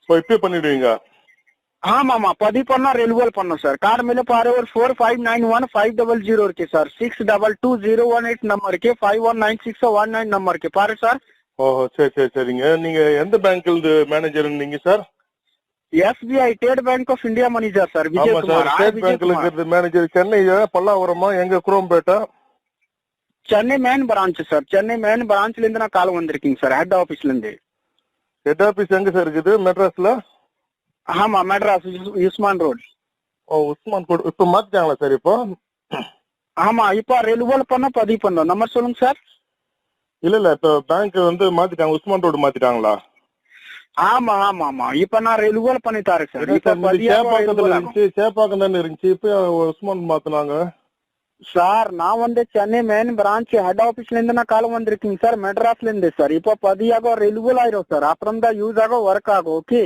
ஓ இப்பயே பண்ணிடுவீங்க? ஆமாமா, பதிவு பண்ணா ரெனுவல் பண்ணும் சார். கார்டு மேல பாரு ஒரு 4591-500 இருக்கு சார். 622018 நம்பர் இருக்கு, 519619 நம்பர் இருக்கு பாரு சார். ஓஹோ சரி சரிங்க. நீங்க எந்த பேங்க்ல இருந்து மேனேஜர் நீங்க sir? SBI state bank of India manager sir, ஆமா சார். விஜயகுமார். ஸ்டேட் பேங்க்ல இருக்கிறது மேனேஜர். சென்னை பல்லாவரமா எங்க? குரோம்பேட்டா? Chennai main branch sir. Chennai main பிரான்ச்ல இருந்து நான் கால் வந்திருக்கீங்க சார், ஹெட் ஆபீஸ்ல இருந்து. ஹெட் ஆபீஸ் எங்க சார் இருக்குது? மெட்ராஸ்ல? ஆமா, மெட்ராஸ் உஸ்மான் ரோட். ஓ உஸ்மான் ரோட். இப்ப மாத்திட்டாங்களா சார் இப்போ? ஆமா, இப்ப ரெனுவல் பண்ண பதிவு பண்ணோம். நம்பர் சொல்லுங்க சார். இல்ல இப்ப பேங்க் மாத்திட்டாங்க, உஸ்மான் ரோடு மாத்திட்டாங்களா? ஆமா ஆமா ஆமா, இப்ப நான் ரெனுவல் பண்ணி தரேன் சார். சேப்பாக்கத்துல இருந்துச்சு, சேப்பாக்கம் தானே இருந்துச்சு, இப்ப உஸ்மான் மாத்தினாங்க சார். நான் சென்னை மெயின் பிரான்ச் ஹெட் ஆபீஸ்ல இருந்து நான் கால் வந்திருக்கீங்க சார், மெட்ராஸ்ல இருந்து சார். இப்ப பதியாக ரெனுவல் ஆயிரும் சார், அப்புறம் தான் யூஸ் ஆகும், ஒர்க் ஆகும். ஓகே.